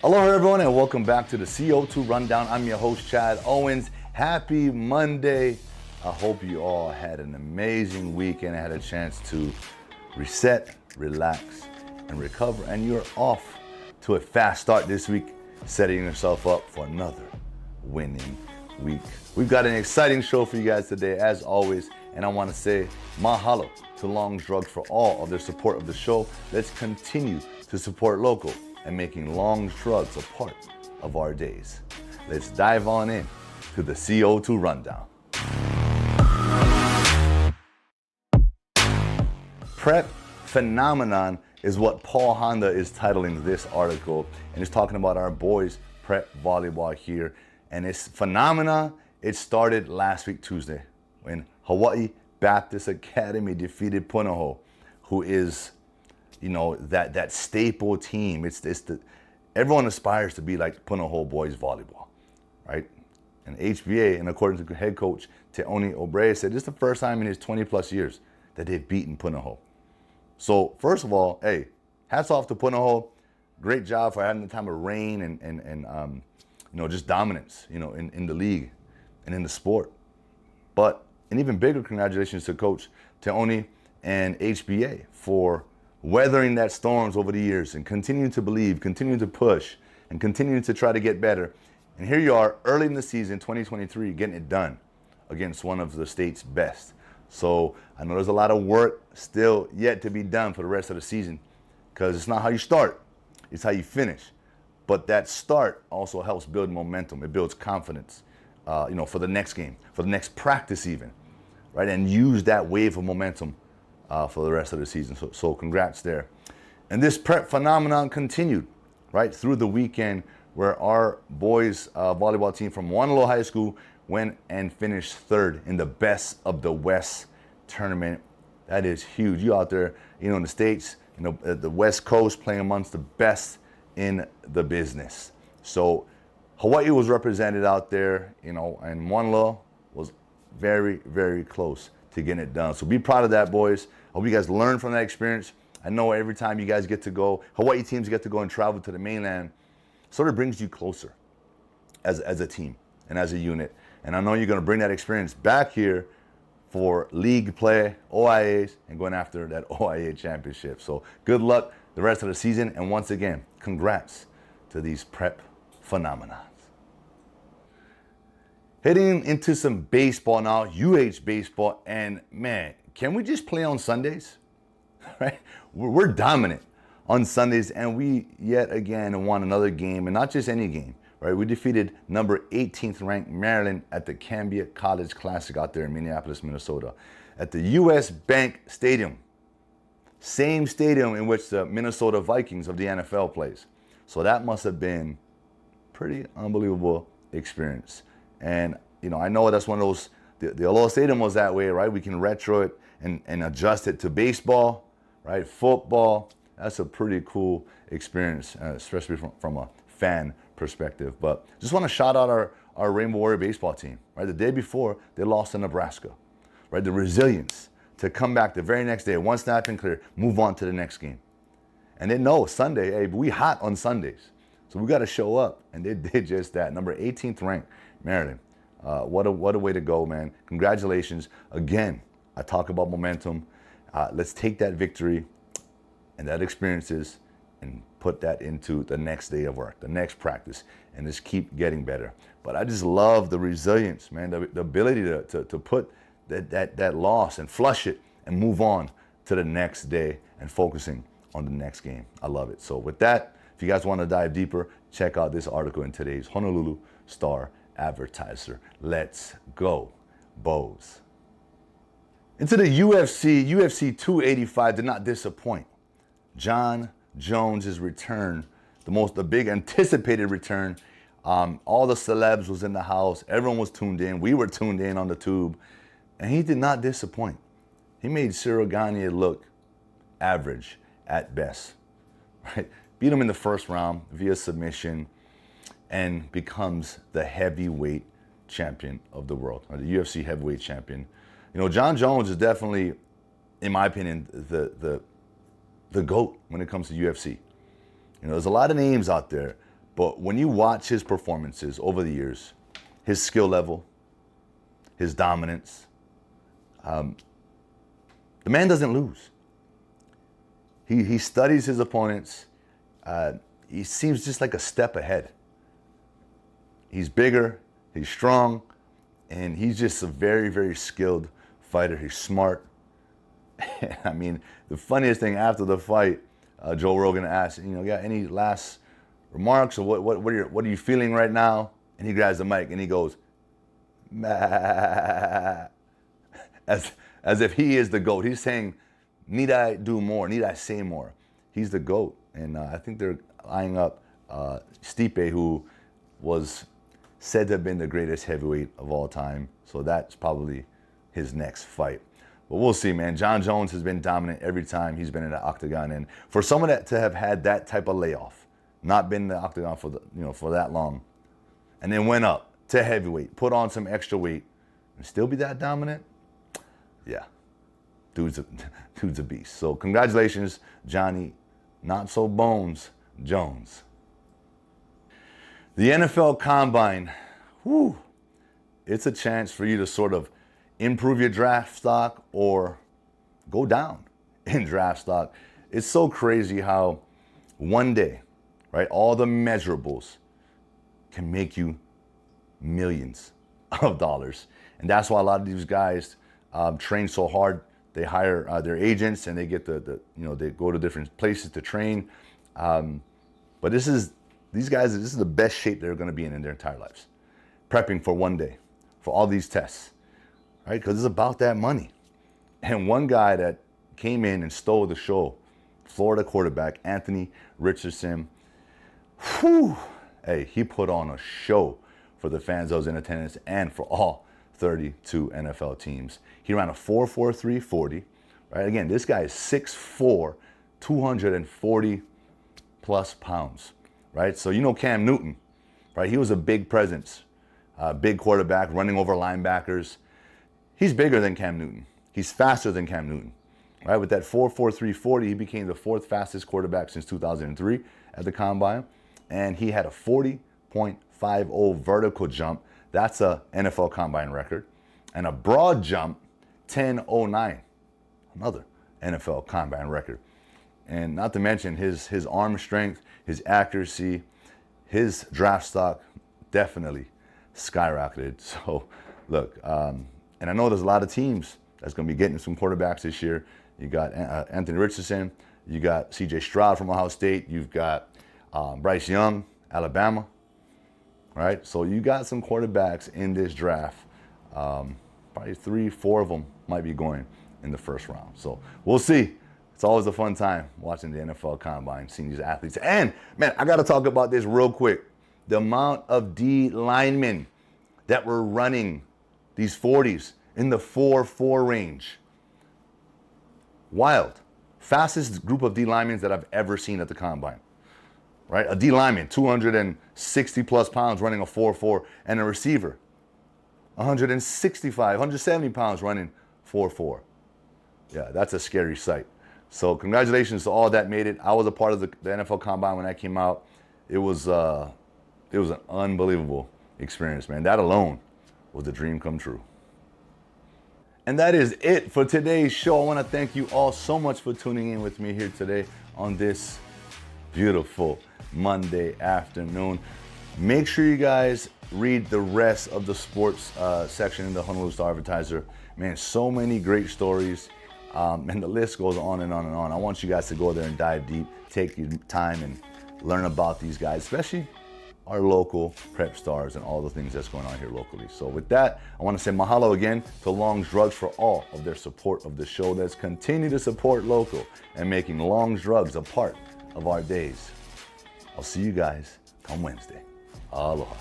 Hello everyone and welcome back to the CO2 Rundown. I'm your host Chad Owens. Happy Monday. I hope you all had an amazing weekend and had a chance to reset, relax, and recover. And you're off to a fast start this week, setting yourself up for another winning week. We've got an exciting show for you guys today as always. And I want to say mahalo to Long's Drugs for all of their support of the show. Let's continue to support local and making Long's Drugs a part of our days. Let's dive on in to the CO2 Rundown. Prep phenomenon is what Paul Honda is titling this article, and he's talking about our boys prep volleyball here. And this phenomena, it started last week Tuesday when Hawaii Baptist Academy defeated Punahou, who is, you know, that staple team. Everyone aspires to be like Punahou boys volleyball, right? And HBA, and according to head coach Teoni Obrey, said this is the first time in his 20 plus years that they've beaten Punahou. So first of all, hey, hats off to Punahou. Great job for having the time of reign and just dominance, in the league and in the sport. But an even bigger congratulations to Coach Teoni and HBA for weathering that storms over the years and continuing to believe, continuing to push, and continuing to try to get better. And here you are, early in the season, 2023, getting it done against one of the state's best. So I know there's a lot of work still yet to be done for the rest of the season, because it's not how you start, it's how you finish. But that start also helps build momentum. It builds confidence, for the next game, for the next practice even, right? And use that wave of momentum for the rest of the season. So congrats there. And this prep phenomenon continued, right, through the weekend, where our boys volleyball team from Honolulu High School went and finished third in the Best of the West tournament. That is huge. You out there, in the States, at the West Coast, playing amongst the best in the business. So Hawaii was represented out there, and Honolulu was very, very close to getting it done. So be proud of that, boys. I hope you guys learn from that experience. I know every time you guys get to go, Hawaii teams get to go and travel to the mainland, sort of brings you closer as a team and as a unit. And I know you're going to bring that experience back here for league play, OIAs, and going after that OIA championship. So good luck the rest of the season. And once again, congrats to these prep phenomena. Heading into some baseball now, UH baseball, and man, can we just play on Sundays? Right? We're dominant on Sundays, and we yet again won another game, and not just any game, right? We defeated number 18th ranked Maryland at the Cambia College Classic out there in Minneapolis, Minnesota, at the US Bank Stadium, same stadium in which the Minnesota Vikings of the NFL plays. So that must have been pretty unbelievable experience. And, I know that's one of those, the Aloha Stadium was that way, right? We can retro it and adjust it to baseball, right? Football. That's a pretty cool experience, especially from a fan perspective. But just want to shout out our Rainbow Warrior baseball team, right? The day before, they lost to Nebraska, right? The resilience to come back the very next day, one snap and clear, move on to the next game. And they know Sunday, hey, we hot on Sundays. So we got to show up, and they did just that. Number 18th ranked, Maryland. What a way to go, man. Congratulations. Again, I talk about momentum. Let's take that victory and that experiences and put that into the next day of work, the next practice, and just keep getting better. But I just love the resilience, man, the ability to put that loss and flush it and move on to the next day and focusing on the next game. I love it. So with that, if you guys want to dive deeper, check out this article in today's Honolulu Star-Advertiser. Let's go, Bows. Into the UFC 285 did not disappoint. John Jones' return, the big anticipated return. All the celebs was in the house. Everyone was tuned in. We were tuned in on the tube. And he did not disappoint. He made Cyril Gane look average at best, right? Beat him in the first round via submission and becomes the heavyweight champion of the world, or the UFC heavyweight champion. John Jones is definitely, in my opinion, the GOAT when it comes to UFC. There's a lot of names out there, But when you watch his performances over the years, his skill level, his dominance, the man doesn't lose. He studies his opponents. He seems just like a step ahead. He's bigger, he's strong, and he's just a very, very skilled fighter. He's smart. I mean, the funniest thing after the fight, Joe Rogan asked, got any last remarks, or what are you feeling right now? And he grabs the mic and he goes, "Mah," as if he is the GOAT. He's saying, need I do more? Need I say more? He's the GOAT. And I think they're eyeing up Stipe, who was said to have been the greatest heavyweight of all time. So that's probably his next fight. But we'll see, man. John Jones has been dominant every time he's been in the octagon. And for someone to have had that type of layoff, not been in the octagon for that long, and then went up to heavyweight, put on some extra weight, and still be that dominant, yeah, dude's a beast. So congratulations, Johnny, not so Bones Jones. The NFL Combine, whew, it's a chance for you to sort of improve your draft stock or go down in draft stock. It's so crazy how one day, right, all the measurables can make you millions of dollars. And that's why a lot of these guys train so hard. They hire their agents and they get they go to different places to train. But these guys, this is the best shape they're going to be in their entire lives. Prepping for one day, for all these tests, right? Because it's about that money. And one guy that came in and stole the show, Florida quarterback, Anthony Richardson, whew, hey, he put on a show for the fans that was in attendance and for all 32 NFL teams. He ran a 4.43 40, right? Again, this guy is 6'4", 240 plus pounds, right? So Cam Newton, right? He was a big presence, big quarterback, running over linebackers. He's bigger than Cam Newton. He's faster than Cam Newton, right? With that 4.43 40, he became the fourth fastest quarterback since 2003 at the Combine. And he had a 40.50 vertical jump. That's a NFL Combine record. And a broad jump, 10.09, another NFL Combine record. And not to mention his arm strength, his accuracy, his draft stock definitely skyrocketed. So look, and I know there's a lot of teams that's going to be getting some quarterbacks this year. You got Anthony Richardson, you got C.J. Stroud from Ohio State, you've got Bryce Young, Alabama, right? So you got some quarterbacks in this draft. Probably 3-4 of them might be going in the first round. So we'll see. It's always a fun time watching the NFL Combine, seeing these athletes. And, man, I got to talk about this real quick. The amount of D linemen that were running these 40s in the 4.4 range. Wild. Fastest group of D linemen that I've ever seen at the Combine. Right? A D lineman, 260 plus pounds running a 4.4, and a receiver, 165, 170 pounds running 4.4. Yeah, that's a scary sight. So congratulations to all that made it. I was a part of the NFL Combine when that came out. It was an unbelievable experience, man. That alone was a dream come true. And that is it for today's show. I want to thank you all so much for tuning in with me here today on this beautiful Monday afternoon. Make sure you guys read the rest of the sports section in the Honolulu Star-Advertiser. Man, so many great stories. And the list goes on and on and on. I want you guys to go there and dive deep, take your time and learn about these guys, especially our local prep stars and all the things that's going on here locally. So with that, I want to say mahalo again to Long's Drugs for all of their support of the show. Let's continue to support local and making Long's Drugs a part of our days. I'll see you guys on Wednesday. Aloha.